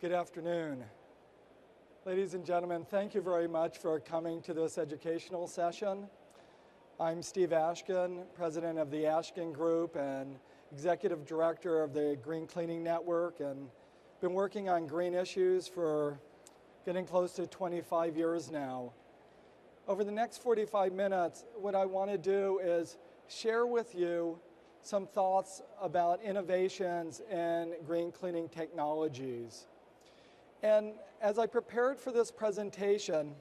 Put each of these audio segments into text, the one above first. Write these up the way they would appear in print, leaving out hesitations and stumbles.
Good afternoon. Ladies and gentlemen, thank you very much for coming to this educational session. I'm Steve Ashkin, president of the Ashkin Group and executive director of the Green Cleaning Network, and been working on green issues for getting close to 25 years now. Over the next 45 minutes, what I want to do is share with you some thoughts about innovations in green cleaning technologies. And as I prepared for this presentation,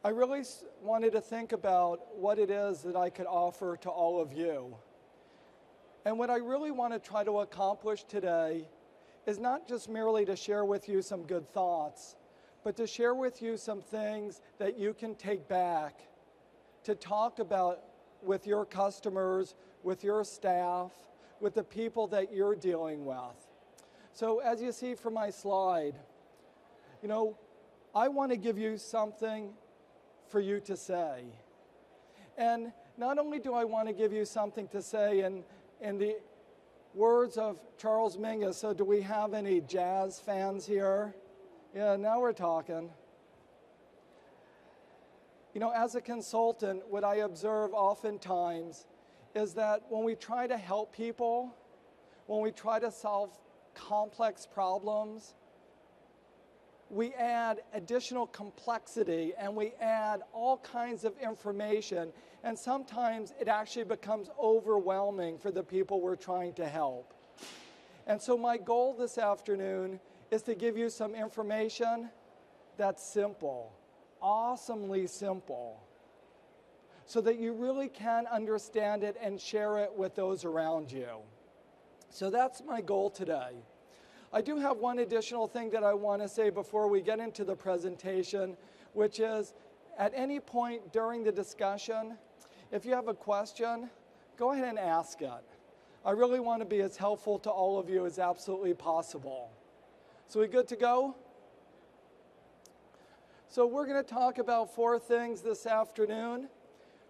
I really wanted to think about what it is that I could offer to all of you. And what I really want to try to accomplish today is not just merely to share with you some good thoughts, but to share with you some things that you can take back to talk about with your customers, with your staff, with the people that you're dealing with. So as you see from my slide, I want to give you something for you to say. And not only do I want to give you something to say in the words of Charles Mingus, so do we have any jazz fans here? Yeah, now we're talking. As a consultant, what I observe oftentimes is that when we try to help people, when we try to solve complex problems, we add additional complexity and we add all kinds of information, and sometimes it actually becomes overwhelming for the people we're trying to help. And so my goal this afternoon is to give you some information that's simple, awesomely simple, so that you really can understand it and share it with those around you. So that's my goal today. I do have one additional thing that I want to say before we get into the presentation, which is at any point during the discussion, if you have a question, go ahead and ask it. I really want to be as helpful to all of you as absolutely possible. So we good to go? So we're going to talk about 4 things this afternoon.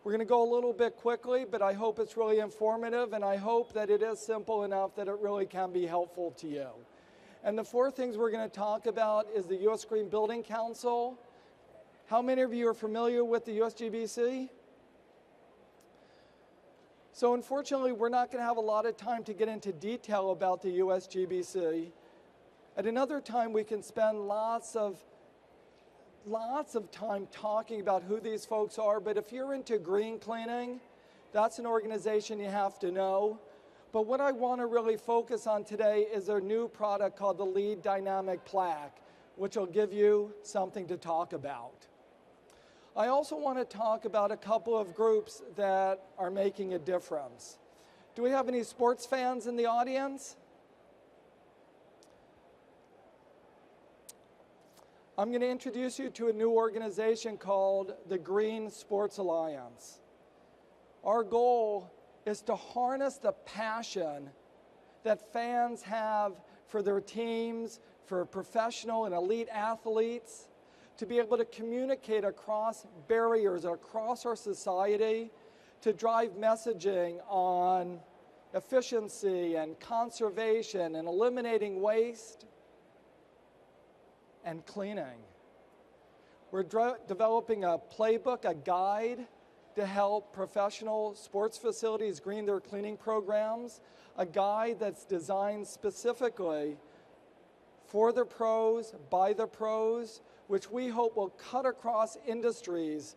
We're going to go a little bit quickly, but I hope it's really informative, and I hope that it is simple enough that it really can be helpful to you. And the 4 things we're going to talk about is the U.S. Green Building Council. How many of you are familiar with the USGBC? So unfortunately, we're not going to have a lot of time to get into detail about the USGBC. At another time, we can spend lots of time talking about who these folks are, but if you're into green cleaning, that's an organization you have to know. But what I want to really focus on today is their new product called the LEED Dynamic Plaque, which will give you something to talk about. I also want to talk about a couple of groups that are making a difference. Do we have any sports fans in the audience? I'm going to introduce you to a new organization called the Green Sports Alliance. Our goal is to harness the passion that fans have for their teams, for professional and elite athletes, to be able to communicate across barriers, across our society, to drive messaging on efficiency and conservation and eliminating waste and cleaning. We're developing a playbook, a guide to help professional sports facilities green their cleaning programs, a guide that's designed specifically for the pros, by the pros, which we hope will cut across industries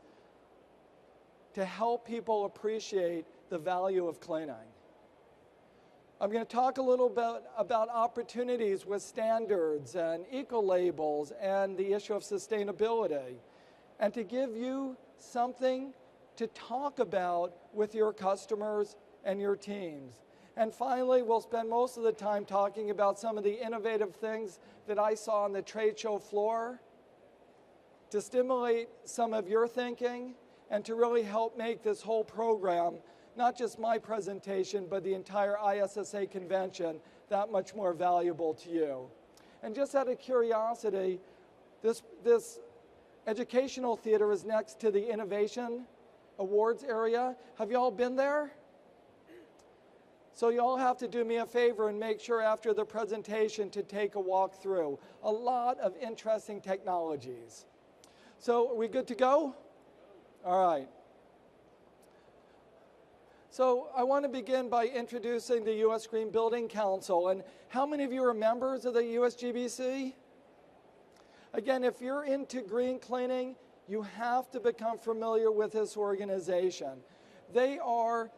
to help people appreciate the value of cleaning. I'm going to talk a little bit about opportunities with standards and eco-labels and the issue of sustainability, and to give you something to talk about with your customers and your teams. And finally, we'll spend most of the time talking about some of the innovative things that I saw on the trade show floor to stimulate some of your thinking and to really help make this whole program, not just my presentation, but the entire ISSA convention, that much more valuable to you. And just out of curiosity, this educational theater is next to the Innovation Awards area. Have you all been there? So you all have to do me a favor and make sure after the presentation to take a walk through. A lot of interesting technologies. So are we good to go? All right. So I want to begin by introducing the U.S. Green Building Council. And how many of you are members of the USGBC? Again, if you're into green cleaning, you have to become familiar with this organization. They are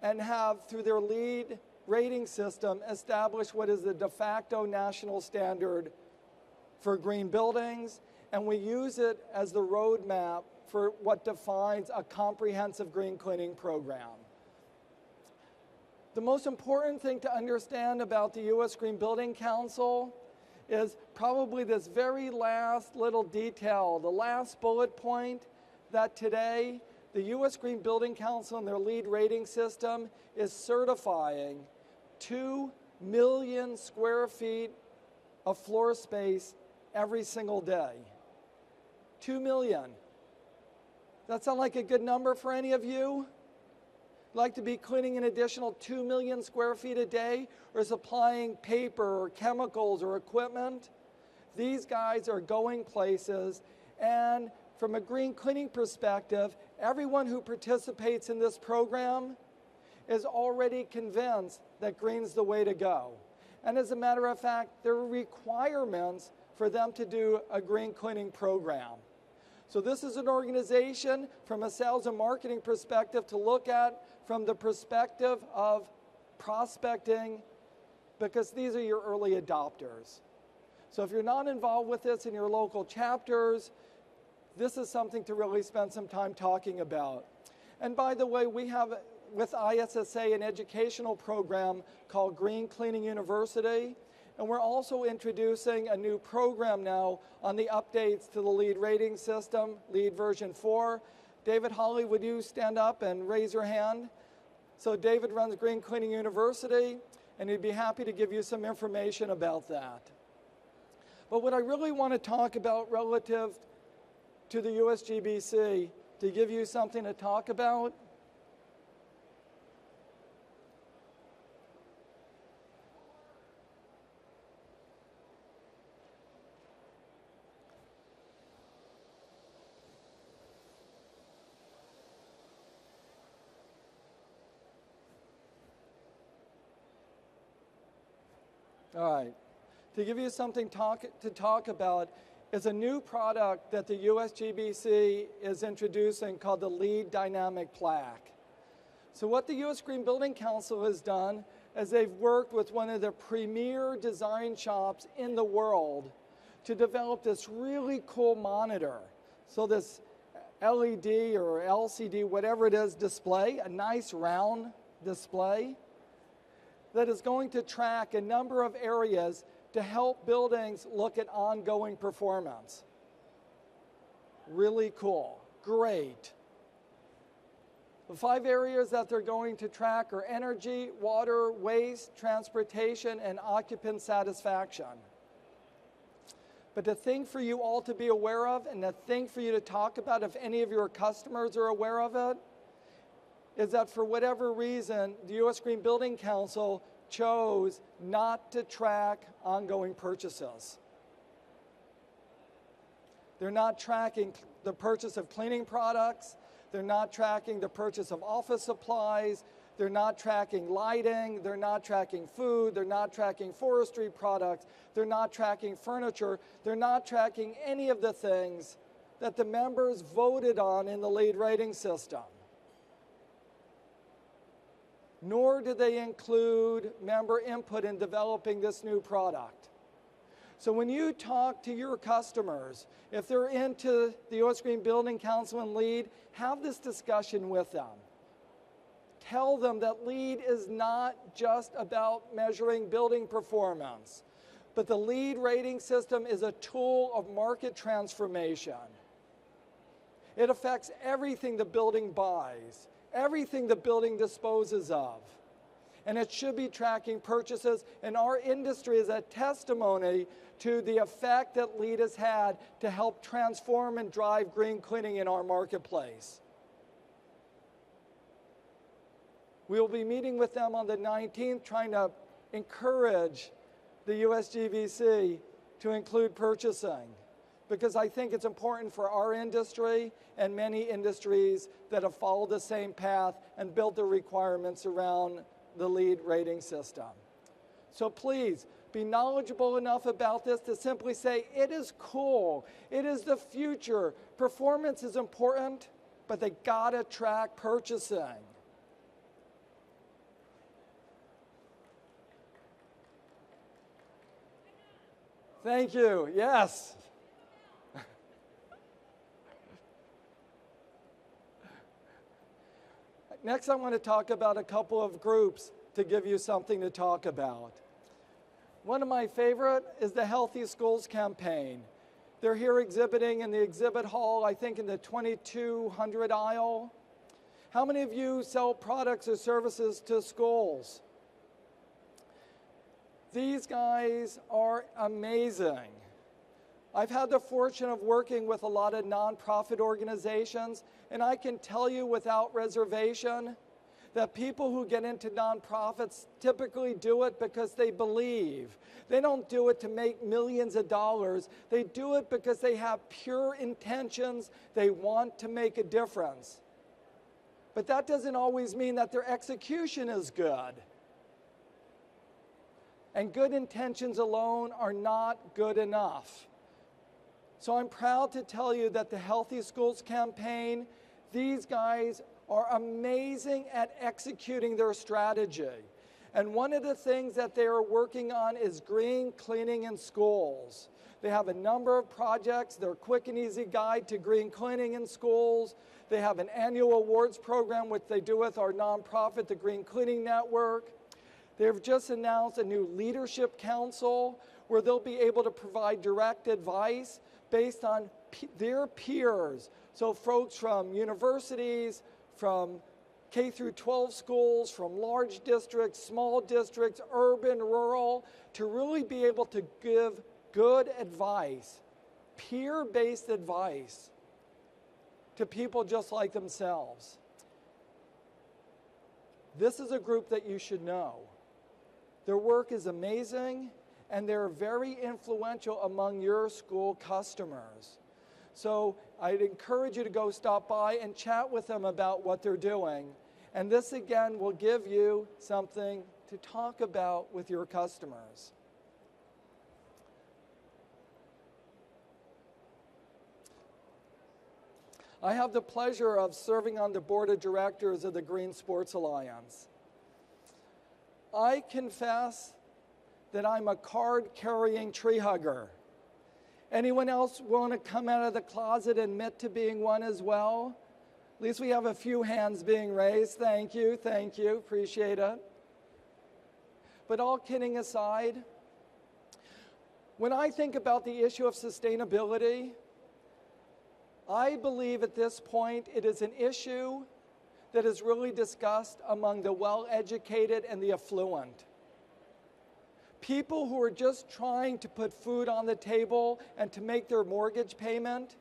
and have, through their LEED rating system, established what is the de facto national standard for green buildings, and we use it as the roadmap for what defines a comprehensive green cleaning program. The most important thing to understand about the U.S. Green Building Council is probably this very last little detail, the last bullet point, that today the U.S. Green Building Council and their LEED rating system is certifying 2 million square feet of floor space every single day. 2 million. That sound like a good number for any of you? Like to be cleaning an additional 2 million square feet a day, or supplying paper or chemicals or equipment? These guys are going places, and from a green cleaning perspective, everyone who participates in this program is already convinced that green's the way to go. And as a matter of fact, there are requirements for them to do a green cleaning program. So this is an organization from a sales and marketing perspective to look at from the perspective of prospecting, because these are your early adopters. So if you're not involved with this in your local chapters, this is something to really spend some time talking about. And by the way, we have with ISSA an educational program called Green Cleaning University. And we're also introducing a new program now on the updates to the LEED rating system, LEED version 4. David Hawley, would you stand up and raise your hand? So David runs Green Cleaning University, and he'd be happy to give you some information about that. But what I really want to talk about relative to the USGBC, to give you something to talk about, all right. To give you something to talk about is a new product that the USGBC is introducing called the LEED Dynamic Plaque. So what the U.S. Green Building Council has done is they've worked with one of the premier design shops in the world to develop this really cool monitor. So this LED or LCD, whatever it is, display, a nice round display, that is going to track a number of areas to help buildings look at ongoing performance. Really cool, great. The 5 areas that they're going to track are energy, water, waste, transportation, and occupant satisfaction. But the thing for you all to be aware of, and the thing for you to talk about if any of your customers are aware of it, is that for whatever reason, the U.S. Green Building Council chose not to track ongoing purchases. They're not tracking the purchase of cleaning products. They're not tracking the purchase of office supplies. They're not tracking lighting. They're not tracking food. They're not tracking forestry products. They're not tracking furniture. They're not tracking any of the things that the members voted on in the LEED rating system. Nor did they include member input in developing this new product. So when you talk to your customers, if they're into the U.S. Green Building Council and LEED, have this discussion with them. Tell them that LEED is not just about measuring building performance, but the LEED rating system is a tool of market transformation. It affects everything the building buys, everything the building disposes of. And it should be tracking purchases, and our industry is a testimony to the effect that LEED has had to help transform and drive green cleaning in our marketplace. We will be meeting with them on the 19th, trying to encourage the USGVC to include purchasing, because I think it's important for our industry and many industries that have followed the same path and built the requirements around the LEED rating system. So please, be knowledgeable enough about this to simply say, it is cool, it is the future, performance is important, but they gotta track purchasing. Thank you, yes. Next, I want to talk about a couple of groups to give you something to talk about. One of my favorite is the Healthy Schools campaign. They're here exhibiting in the exhibit hall, I think in the 2200 aisle. How many of you sell products or services to schools? These guys are amazing. I've had the fortune of working with a lot of nonprofit organizations, and I can tell you without reservation that people who get into nonprofits typically do it because they believe. They don't do it to make millions of dollars. They do it because they have pure intentions. They want to make a difference. But that doesn't always mean that their execution is good. And good intentions alone are not good enough. So I'm proud to tell you that the Healthy Schools campaign, these guys are amazing at executing their strategy. And one of the things that they are working on is green cleaning in schools. They have a number of projects, their quick and easy guide to green cleaning in schools. They have an annual awards program which they do with our nonprofit, the Green Cleaning Network. They've just announced a new leadership council where they'll be able to provide direct advice based on their peers. So folks from universities, from K through 12 schools, from large districts, small districts, urban, rural, to really be able to give good advice, peer-based advice to people just like themselves. This is a group that you should know. Their work is amazing, and they're very influential among your school customers. So I'd encourage you to go stop by and chat with them about what they're doing. And this, again, will give you something to talk about with your customers. I have the pleasure of serving on the board of directors of the Green Sports Alliance. I confess that I'm a card-carrying tree hugger. Anyone else want to come out of the closet and admit to being one as well? At least we have a few hands being raised. Thank you, appreciate it. But all kidding aside, when I think about the issue of sustainability, I believe at this point it is an issue that is really discussed among the well-educated and the affluent. People who are just trying to put food on the table and to make their mortgage payment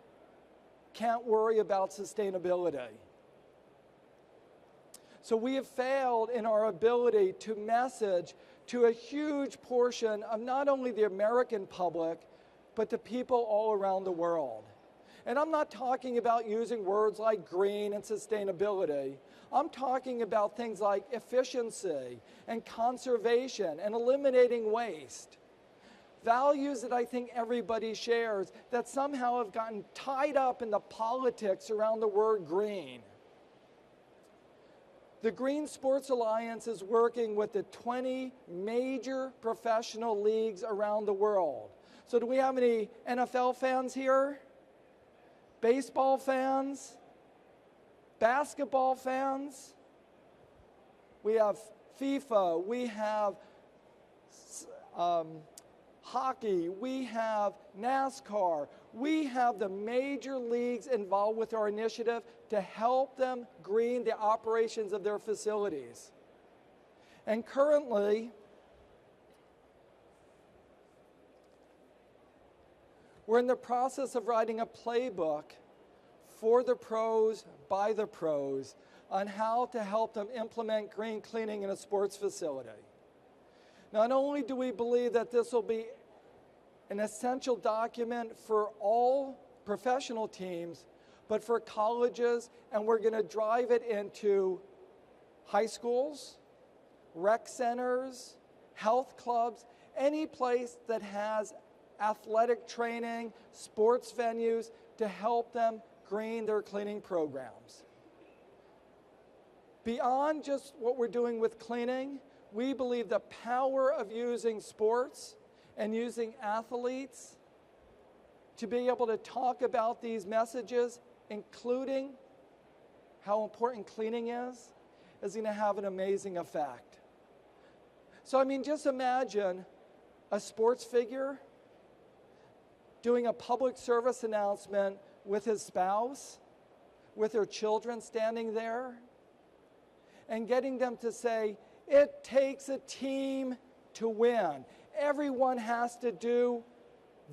can't worry about sustainability. So we have failed in our ability to message to a huge portion of not only the American public, but to people all around the world. And I'm not talking about using words like green and sustainability. I'm talking about things like efficiency and conservation and eliminating waste. Values that I think everybody shares that somehow have gotten tied up in the politics around the word green. The Green Sports Alliance is working with the 20 major professional leagues around the world. So do we have any NFL fans here? Baseball fans? Basketball fans? We have FIFA, we have hockey, we have NASCAR, we have the major leagues involved with our initiative to help them green the operations of their facilities. And currently, we're in the process of writing a playbook for the pros, by the pros, on how to help them implement green cleaning in a sports facility. Not only do we believe that this will be an essential document for all professional teams, but for colleges, and we're going to drive it into high schools, rec centers, health clubs, any place that has athletic training, sports venues to help them green their cleaning programs. Beyond just what we're doing with cleaning, we believe the power of using sports and using athletes to be able to talk about these messages, including how important cleaning is going to have an amazing effect. So, I mean, just imagine a sports figure doing a public service announcement with his spouse, with their children standing there, and getting them to say, it takes a team to win. Everyone has to do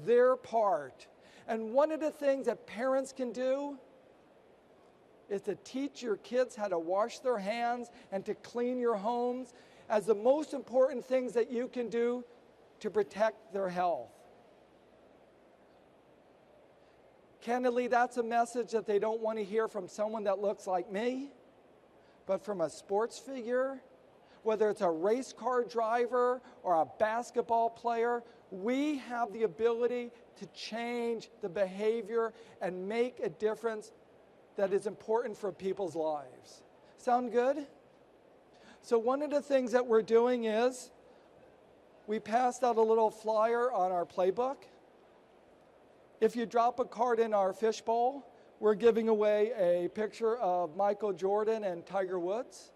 their part. And one of the things that parents can do is to teach your kids how to wash their hands and to clean your homes as the most important things that you can do to protect their health. Candidly, that's a message that they don't want to hear from someone that looks like me, but from a sports figure, whether it's a race car driver or a basketball player. We have the ability to change the behavior and make a difference that is important for people's lives. Sound good? So one of the things that we're doing is we passed out a little flyer on our playbook. If you drop a card in our fishbowl, we're giving away a picture of Michael Jordan and Tiger Woods.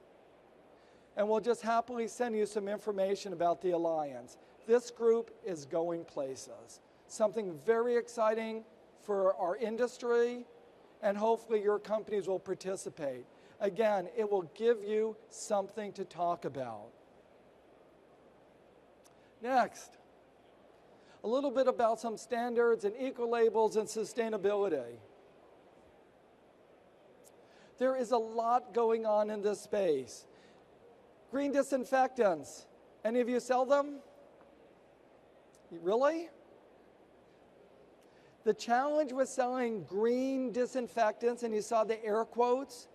And we'll just happily send you some information about the Alliance. This group is going places. Something very exciting for our industry, and hopefully your companies will participate. Again, it will give you something to talk about. Next, a little bit about some standards and eco-labels and sustainability. There is a lot going on in this space. Green disinfectants, any of you sell them? Really? The challenge with selling green disinfectants, and you saw the air quotes,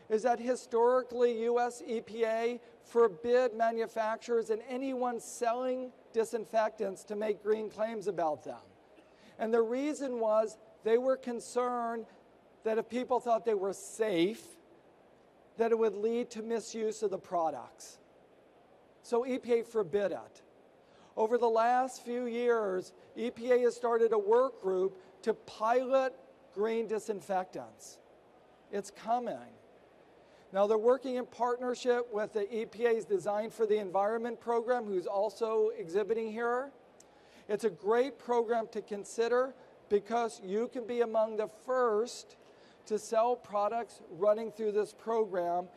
is that historically US EPA forbid manufacturers and anyone selling disinfectants to make green claims about them. And the reason was they were concerned that if people thought they were safe, that it would lead to misuse of the products. So EPA forbid it. Over the last few years, EPA has started a work group to pilot green disinfectants. It's coming. Now they're working in partnership with the EPA's Design for the Environment program, who's also exhibiting here. It's a great program to consider because you can be among the first to sell products running through this program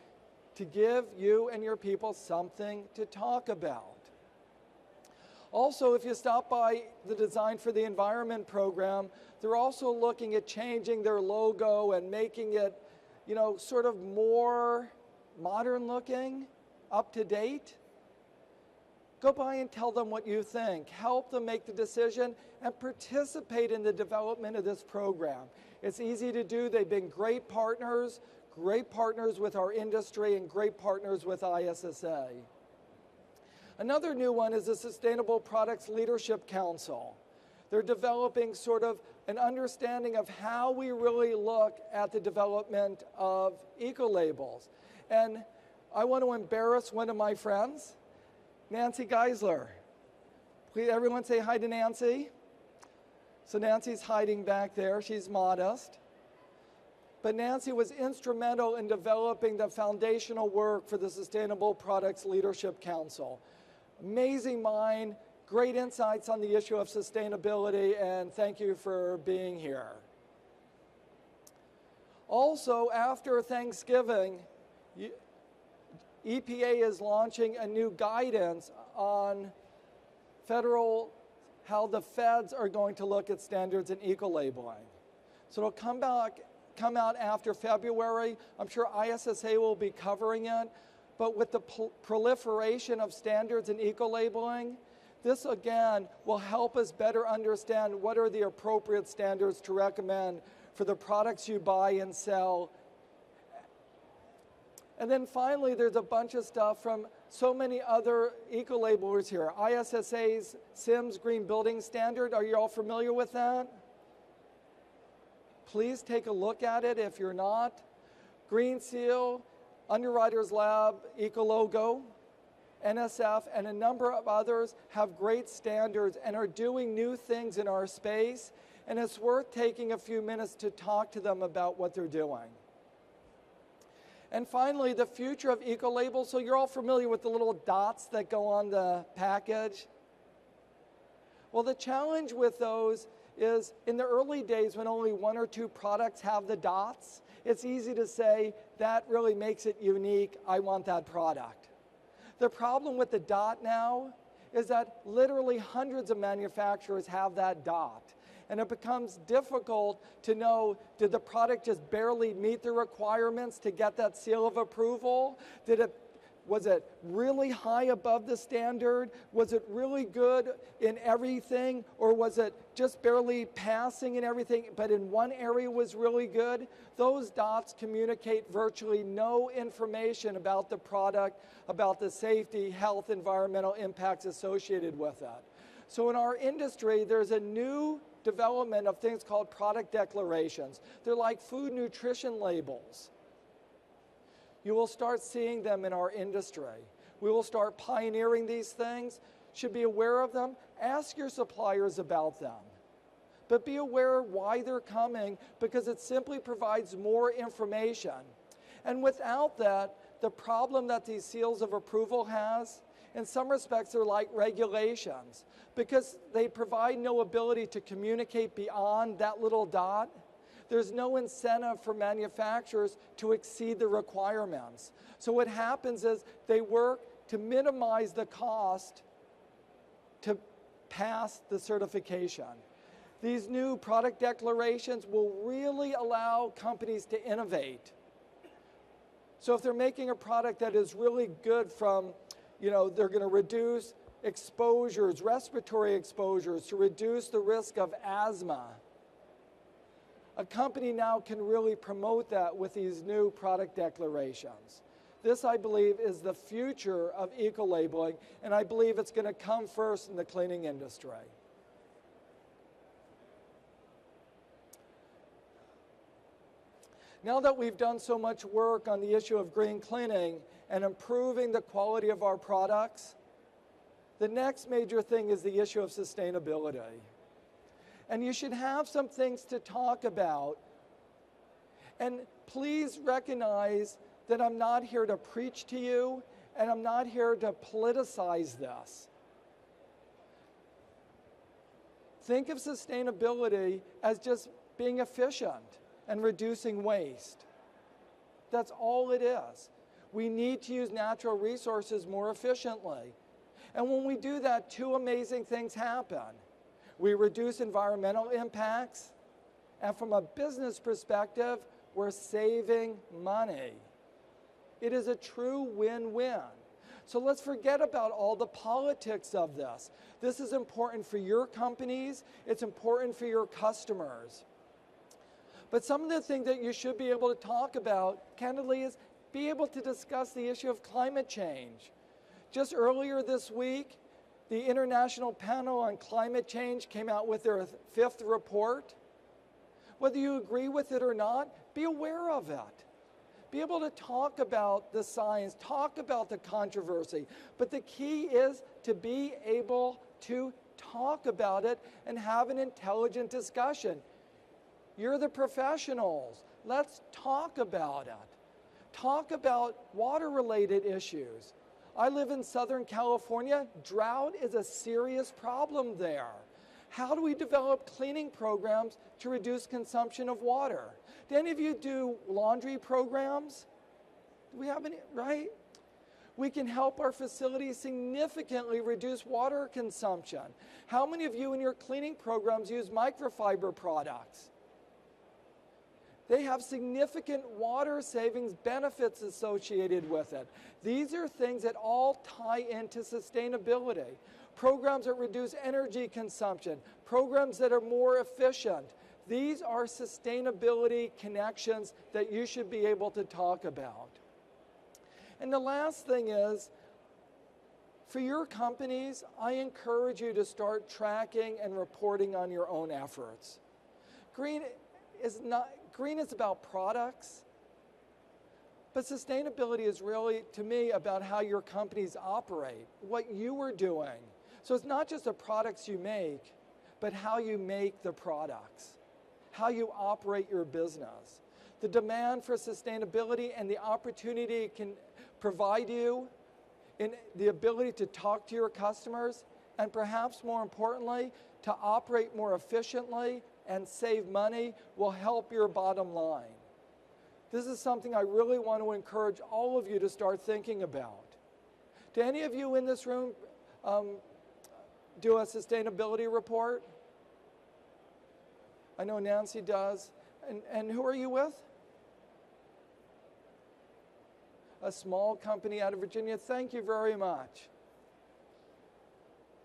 to give you and your people something to talk about. Also, if you stop by the Design for the Environment program, they're also looking at changing their logo and making it, you know, sort of more modern looking, up to date. Go by and tell them what you think. Help them make the decision and participate in the development of this program. It's easy to do. They've been great partners with our industry and great partners with ISSA. Another new one is the Sustainable Products Leadership Council. They're developing sort of an understanding of how we really look at the development of eco-labels. And I want to embarrass one of my friends, Nancy Geisler. Please, everyone say hi to Nancy. So Nancy's hiding back there. She's modest. But Nancy was instrumental in developing the foundational work for the Sustainable Products Leadership Council. Amazing mind, great insights on the issue of sustainability, and thank you for being here. Also, after Thanksgiving, EPA is launching a new guidance on how the feds are going to look at standards and eco-labeling. So it'll come come out after February. I'm sure ISSA will be covering it. But with the proliferation of standards and eco-labeling, this again will help us better understand what are the appropriate standards to recommend for the products you buy and sell. And then finally, there's a bunch of stuff from so many other eco-labelers here. ISSA's SIMS Green Building Standard, are you all familiar with that? Please take a look at it if you're not. Green Seal, Underwriters Lab, Ecologo, NSF, and a number of others have great standards and are doing new things in our space, and it's worth taking a few minutes to talk to them about what they're doing. And finally, the future of eco-labels. So you're all familiar with the little dots that go on the package. Well, the challenge with those is in the early days when only 1 or 2 products have the dots, it's easy to say, that really makes it unique, I want that product. The problem with the dot now is that literally hundreds of manufacturers have that dot. And it becomes difficult to know, did the product just barely meet the requirements to get that seal of approval? Was it really high above the standard? Was it really good in everything? Or was it just barely passing in everything, but in one area was really good? Those dots communicate virtually no information about the product, about the safety, health, environmental impacts associated with it. So in our industry, there's a new development of things called product declarations. They're like food nutrition labels. You will start seeing them in our industry. We will start pioneering these things. Should be aware of them. Ask your suppliers about them. But be aware why they're coming, because it simply provides more information. And without that, the problem that these seals of approval has, in some respects, they're like regulations, because they provide no ability to communicate beyond that little dot. There's no incentive for manufacturers to exceed the requirements. So what happens is they work to minimize the cost to pass the certification. These new product declarations will really allow companies to innovate. So if they're making a product that is really good from, they're going to reduce exposures, respiratory exposures, to reduce the risk of asthma. A company now can really promote that with these new product declarations. This, I believe, is the future of eco-labeling, and I believe it's going to come first in the cleaning industry. Now that we've done so much work on the issue of green cleaning and improving the quality of our products, the next major thing is the issue of sustainability. And you should have some things to talk about. And please recognize that I'm not here to preach to you, and I'm not here to politicize this. Think of sustainability as just being efficient and reducing waste. That's all it is. We need to use natural resources more efficiently. And when we do that, 2 amazing things happen. We reduce environmental impacts, and from a business perspective, we're saving money. It is a true win-win. So let's forget about all the politics of this. This is important for your companies. It's important for your customers. But some of the things that you should be able to talk about, candidly, is be able to discuss the issue of climate change. Just earlier this week, the International Panel on Climate Change came out with their 5th report. Whether you agree with it or not, be aware of it. Be able to talk about the science, talk about the controversy. But the key is to be able to talk about it and have an intelligent discussion. You're the professionals. Let's talk about it. Talk about water-related issues. I live in Southern California. Drought is a serious problem there. How do we develop cleaning programs to reduce consumption of water? Do any of you do laundry programs? Do we have any, right? We can help our facilities significantly reduce water consumption. How many of you in your cleaning programs use microfiber products? They have significant water savings benefits associated with it. These are things that all tie into sustainability. Programs that reduce energy consumption, programs that are more efficient. These are sustainability connections that you should be able to talk about. And the last thing is, for your companies, I encourage you to start tracking and reporting on your own efforts. Green is about products, but sustainability is really, to me, about how your companies operate, what you are doing. So it's not just the products you make, but how you make the products, how you operate your business. The demand for sustainability and the opportunity it can provide you in the ability to talk to your customers, and perhaps more importantly, to operate more efficiently and save money will help your bottom line. This is something I really want to encourage all of you to start thinking about. Do any of you in this room do a sustainability report? I know Nancy does. And who are you with? A small company out of Virginia. Thank you very much.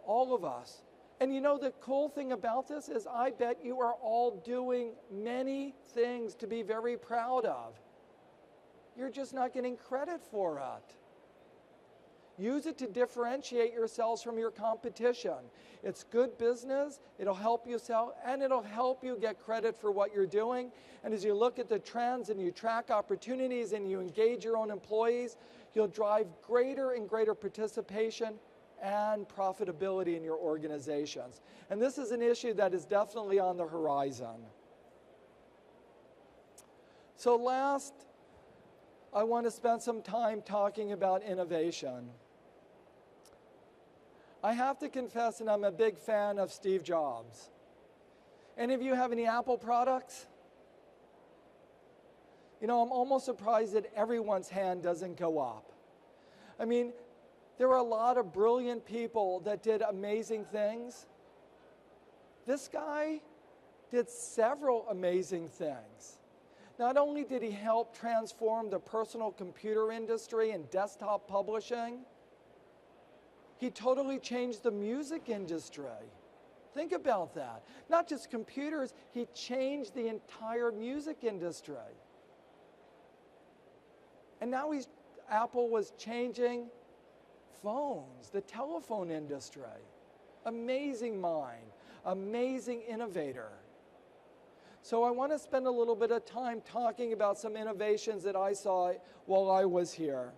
All of us. And you know, the cool thing about this is I bet you are all doing many things to be very proud of. You're just not getting credit for it. Use it to differentiate yourselves from your competition. It's good business, it'll help you sell, and it'll help you get credit for what you're doing. And as you look at the trends and you track opportunities and you engage your own employees, you'll drive greater and greater participation and profitability in your organizations. And this is an issue that is definitely on the horizon. So last, I want to spend some time talking about innovation. I have to confess that I'm a big fan of Steve Jobs. Any of you have any Apple products? You know, I'm almost surprised that everyone's hand doesn't go up. I mean, there were a lot of brilliant people that did amazing things. This guy did several amazing things. Not only did he help transform the personal computer industry and desktop publishing, he totally changed the music industry. Think about that. Not just computers, he changed the entire music industry. And now Apple was changing phones, the telephone industry. Amazing mind, amazing innovator. So I want to spend a little bit of time talking about some innovations that I saw while I was here.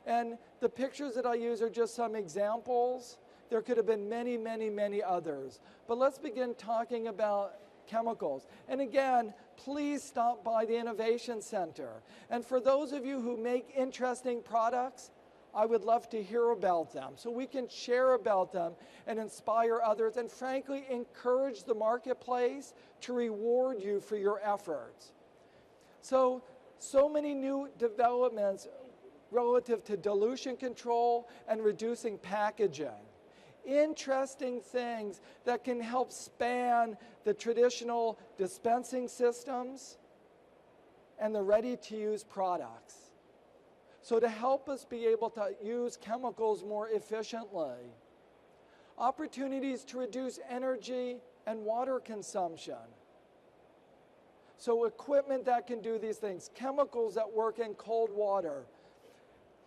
And the pictures that I use are just some examples. There could have been many, many, many others. But let's begin talking about chemicals. And again, please stop by the Innovation Center. And for those of you who make interesting products, I would love to hear about them so we can share about them and inspire others and frankly encourage the marketplace to reward you for your efforts. So many new developments relative to dilution control and reducing packaging. Interesting things that can help span the traditional dispensing systems and the ready-to-use products. So to help us be able to use chemicals more efficiently. Opportunities to reduce energy and water consumption. So equipment that can do these things. Chemicals that work in cold water.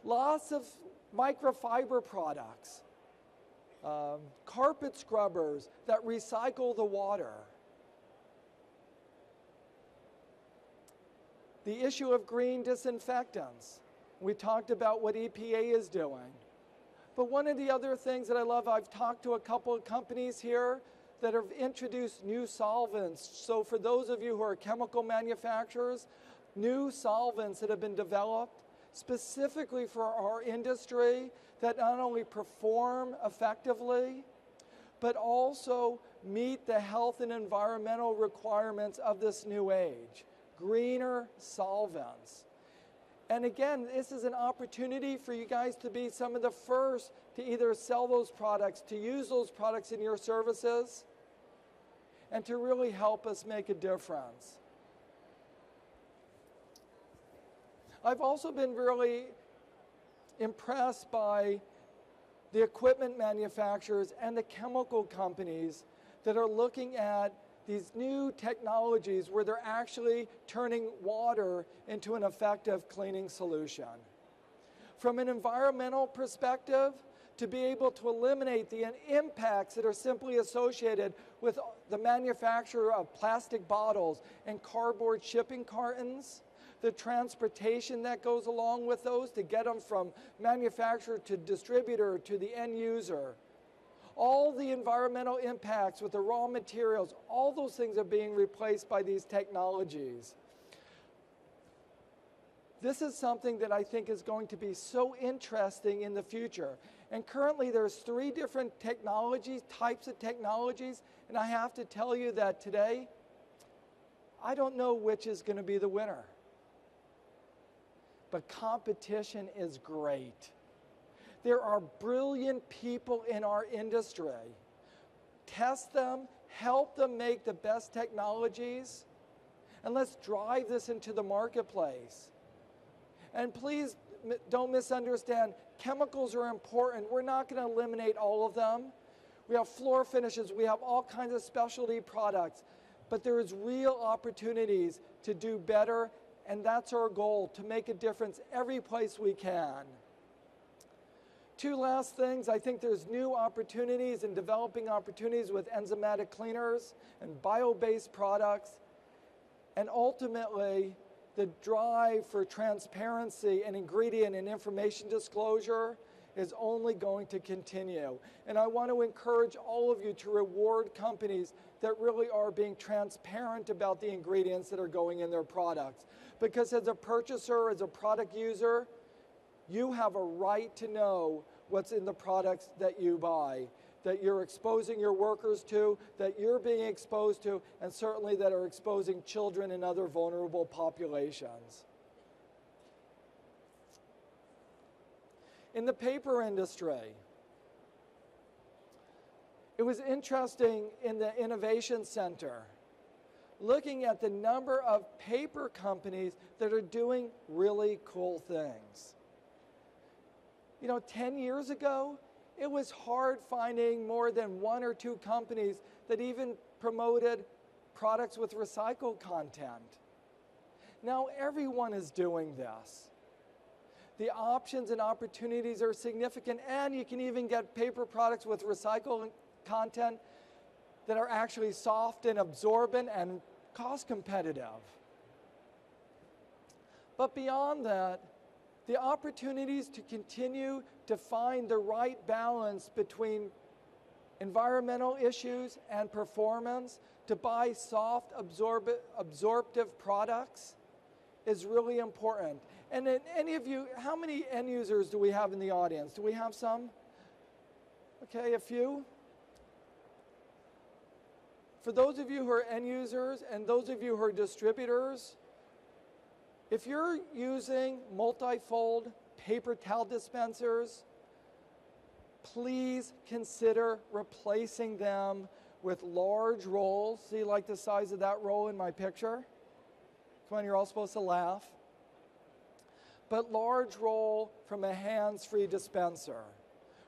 Lots of microfiber products. Carpet scrubbers that recycle the water. The issue of green disinfectants. We talked about what EPA is doing. But one of the other things that I love, I've talked to a couple of companies here that have introduced new solvents. So for those of you who are chemical manufacturers, new solvents that have been developed specifically for our industry that not only perform effectively, but also meet the health and environmental requirements of this new age. Greener solvents. And again, this is an opportunity for you guys to be some of the first to either sell those products, to use those products in your services, and to really help us make a difference. I've also been really impressed by the equipment manufacturers and the chemical companies that are looking at these new technologies where they're actually turning water into an effective cleaning solution. From an environmental perspective, to be able to eliminate the impacts that are simply associated with the manufacture of plastic bottles and cardboard shipping cartons, the transportation that goes along with those to get them from manufacturer to distributor to the end user. All the environmental impacts with the raw materials, all those things are being replaced by these technologies. This is something that I think is going to be so interesting in the future. And currently there's 3 different types of technologies, and I have to tell you that today, I don't know which is going to be the winner. But competition is great. There are brilliant people in our industry. Test them, help them make the best technologies, and let's drive this into the marketplace. And please don't misunderstand, chemicals are important. We're not going to eliminate all of them. We have floor finishes, we have all kinds of specialty products, but there is real opportunities to do better, and that's our goal, to make a difference every place we can. 2 last things, I think there's new opportunities and developing opportunities with enzymatic cleaners and bio-based products, and ultimately, the drive for transparency and ingredient and information disclosure is only going to continue. And I want to encourage all of you to reward companies that really are being transparent about the ingredients that are going in their products. Because as a purchaser, as a product user, you have a right to know what's in the products that you buy, that you're exposing your workers to, that you're being exposed to, and certainly that are exposing children and other vulnerable populations. In the paper industry, it was interesting in the Innovation Center, looking at the number of paper companies that are doing really cool things. 10 years ago, it was hard finding more than 1 or 2 companies that even promoted products with recycled content. Now everyone is doing this. The options and opportunities are significant, and you can even get paper products with recycled content that are actually soft and absorbent and cost competitive. But beyond that, the opportunities to continue to find the right balance between environmental issues and performance, to buy soft absorptive products is really important. And then any of you, how many end users do we have in the audience? Do we have some? Okay, a few. For those of you who are end users and those of you who are distributors, if you're using multi-fold paper towel dispensers, please consider replacing them with large rolls. See, like the size of that roll in my picture? Come on, you're all supposed to laugh. But large roll from a hands-free dispenser.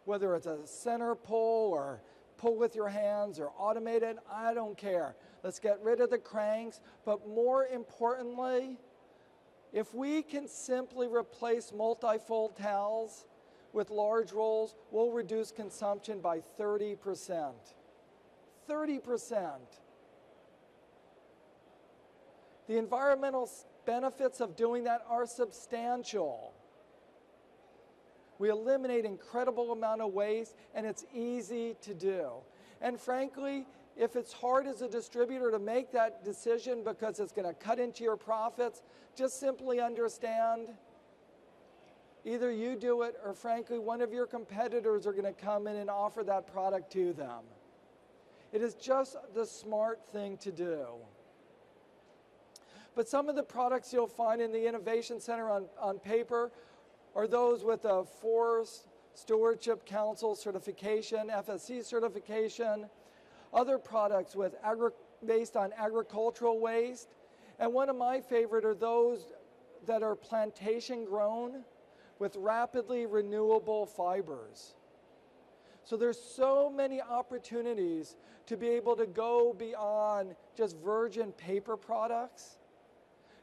Whether it's a center pull or pull with your hands or automated, I don't care. Let's get rid of the cranks, but more importantly, if we can simply replace multi-fold towels with large rolls, we'll reduce consumption by 30%. 30%. The environmental benefits of doing that are substantial. We eliminate incredible amount of waste, and it's easy to do. And frankly, if it's hard as a distributor to make that decision because it's going to cut into your profits, just simply understand either you do it or frankly one of your competitors are going to come in and offer that product to them. It is just the smart thing to do. But some of the products you'll find in the Innovation Center on paper are those with a Forest Stewardship Council certification, FSC certification, other products based on agricultural waste, and one of my favorite are those that are plantation grown with rapidly renewable fibers. So there's so many opportunities to be able to go beyond just virgin paper products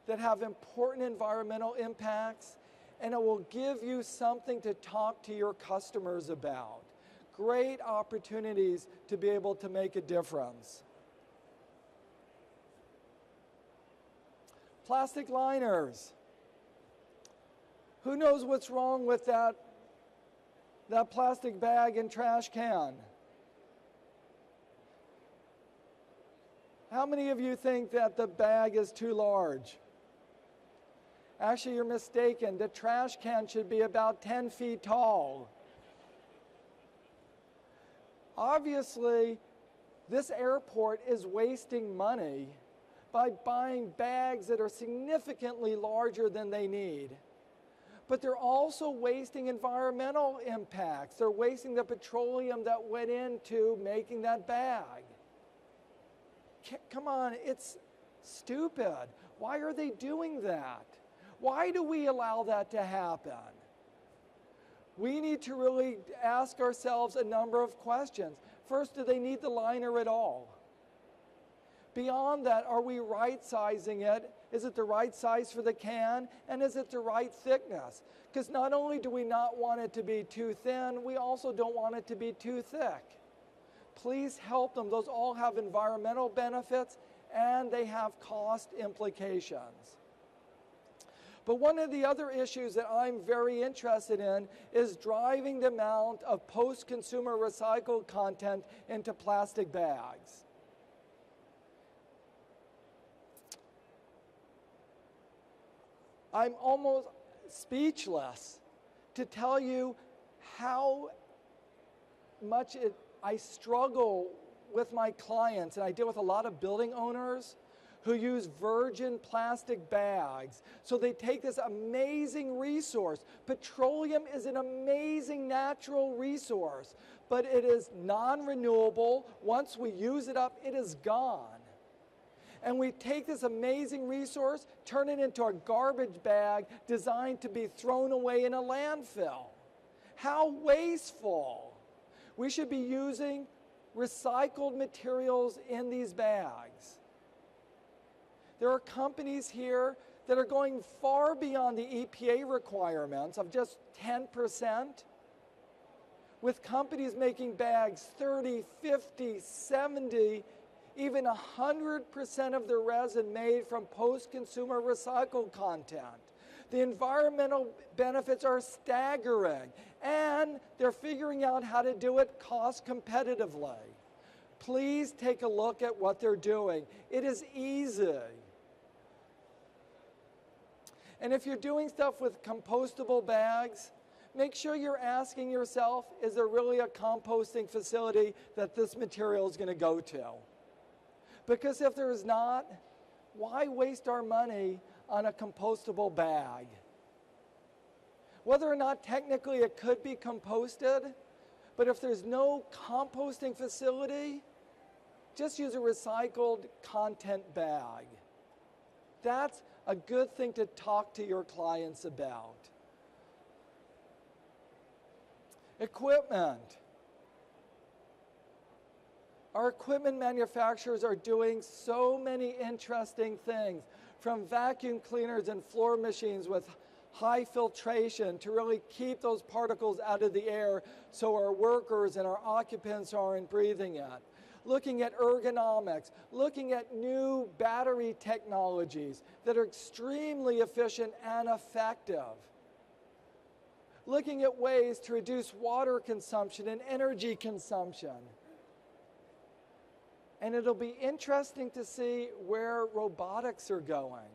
that have important environmental impacts, and it will give you something to talk to your customers about. Great opportunities to be able to make a difference. Plastic liners. Who knows what's wrong with that plastic bag and trash can? How many of you think that the bag is too large? Actually, you're mistaken. The trash can should be about 10 feet tall. Obviously, this airport is wasting money by buying bags that are significantly larger than they need. But they're also wasting environmental impacts. They're wasting the petroleum that went into making that bag. Come on, it's stupid. Why are they doing that? Why do we allow that to happen? We need to really ask ourselves a number of questions. First, do they need the liner at all? Beyond that, are we right-sizing it? Is it the right size for the can? And is it the right thickness? Because not only do we not want it to be too thin, we also don't want it to be too thick. Please help them. Those all have environmental benefits and they have cost implications. But one of the other issues that I'm very interested in is driving the amount of post-consumer recycled content into plastic bags. I'm almost speechless to tell you how much I struggle with my clients, and I deal with a lot of building owners who use virgin plastic bags. So they take this amazing resource. Petroleum is an amazing natural resource, but it is non-renewable. Once we use it up, it is gone. And we take this amazing resource, turn it into a garbage bag designed to be thrown away in a landfill. How wasteful. We should be using recycled materials in these bags. There are companies here that are going far beyond the EPA requirements of just 10%, with companies making bags 30, 50, 70, even 100% of their resin made from post-consumer recycled content. The environmental benefits are staggering, and they're figuring out how to do it cost competitively. Please take a look at what they're doing. It is easy. And if you're doing stuff with compostable bags, make sure you're asking yourself, is there really a composting facility that this material is going to go to? Because if there is not, why waste our money on a compostable bag? Whether or not technically it could be composted, but if there's no composting facility, just use a recycled content bag. That's a good thing to talk to your clients about. Equipment. Our equipment manufacturers are doing so many interesting things, from vacuum cleaners and floor machines with high filtration to really keep those particles out of the air so our workers and our occupants aren't breathing it. Looking at ergonomics, looking at new battery technologies that are extremely efficient and effective. Looking at ways to reduce water consumption and energy consumption. And it'll be interesting to see where robotics are going.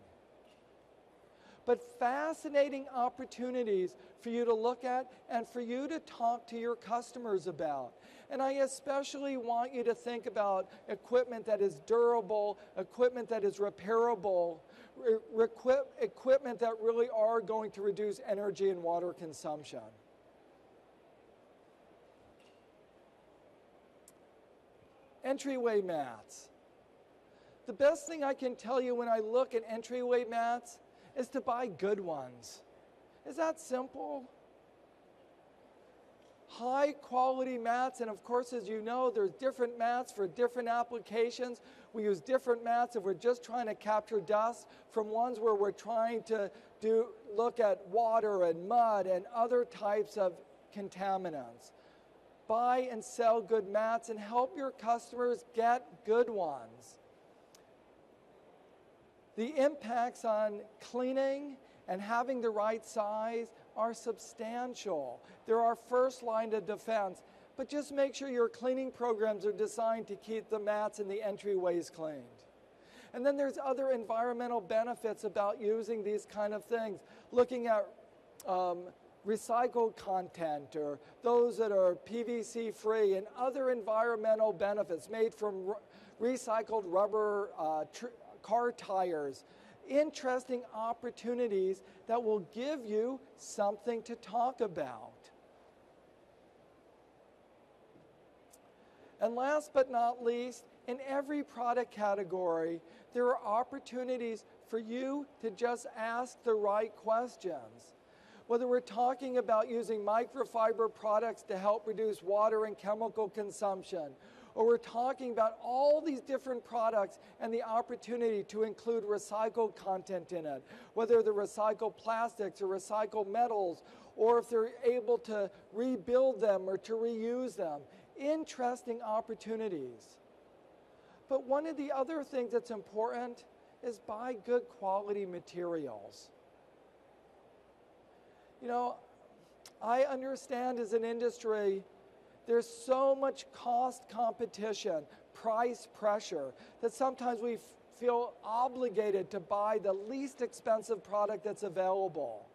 But fascinating opportunities for you to look at and for you to talk to your customers about. And I especially want you to think about equipment that is durable, equipment that is repairable, equipment that really are going to reduce energy and water consumption. Entryway mats. The best thing I can tell you when I look at entryway mats is to buy good ones. Is that simple? High quality mats, and of course, as you know, there's different mats for different applications. We use different mats if we're just trying to capture dust from ones where we're trying to look at water and mud and other types of contaminants. Buy and sell good mats and help your customers get good ones. The impacts on cleaning and having the right size are substantial. They're our first line of defense, but just make sure your cleaning programs are designed to keep the mats and the entryways cleaned. And then there's other environmental benefits about using these kind of things, looking at recycled content or those that are PVC free and other environmental benefits made from recycled rubber car tires. Interesting opportunities that will give you something to talk about. And last but not least, in every product category, there are opportunities for you to just ask the right questions. Whether we're talking about using microfiber products to help reduce water and chemical consumption, or we're talking about all these different products and the opportunity to include recycled content in it, whether they're recycled plastics or recycled metals, or if they're able to rebuild them or to reuse them. Interesting opportunities. But one of the other things that's important is buy good quality materials. You know, I understand as an industry, there's so much cost competition, price pressure, that sometimes we feel obligated to buy the least expensive product that's available.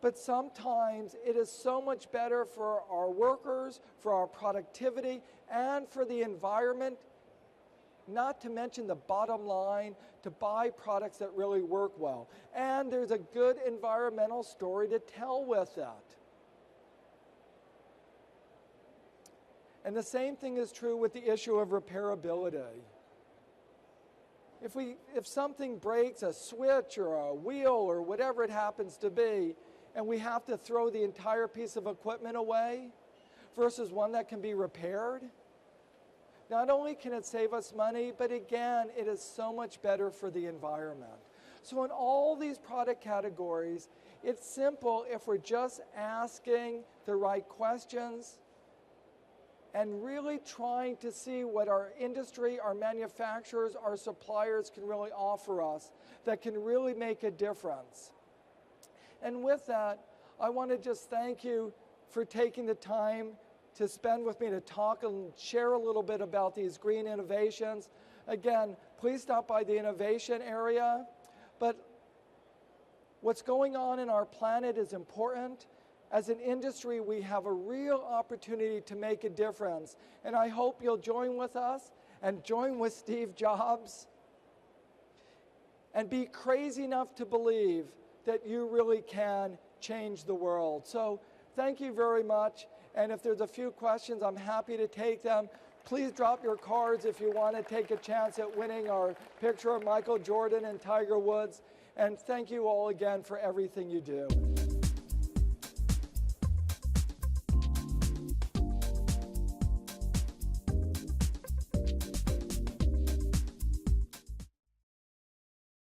But sometimes it is so much better for our workers, for our productivity, and for the environment, not to mention the bottom line, to buy products that really work well. And there's a good environmental story to tell with that. And the same thing is true with the issue of repairability. If something breaks, a switch or a wheel or whatever it happens to be, and we have to throw the entire piece of equipment away versus one that can be repaired, not only can it save us money, but again, it is so much better for the environment. So in all these product categories, it's simple if we're just asking the right questions and really trying to see what our industry, our manufacturers, our suppliers can really offer us that can really make a difference. And with that, I want to just thank you for taking the time to spend with me to talk and share a little bit about these green innovations. Again, please stop by the innovation area. But what's going on in our planet is important. As an industry, we have a real opportunity to make a difference. And I hope you'll join with us and join with Steve Jobs and be crazy enough to believe that you really can change the world. So thank you very much. And if there's a few questions, I'm happy to take them. Please drop your cards if you want to take a chance at winning our picture of Michael Jordan and Tiger Woods. And thank you all again for everything you do.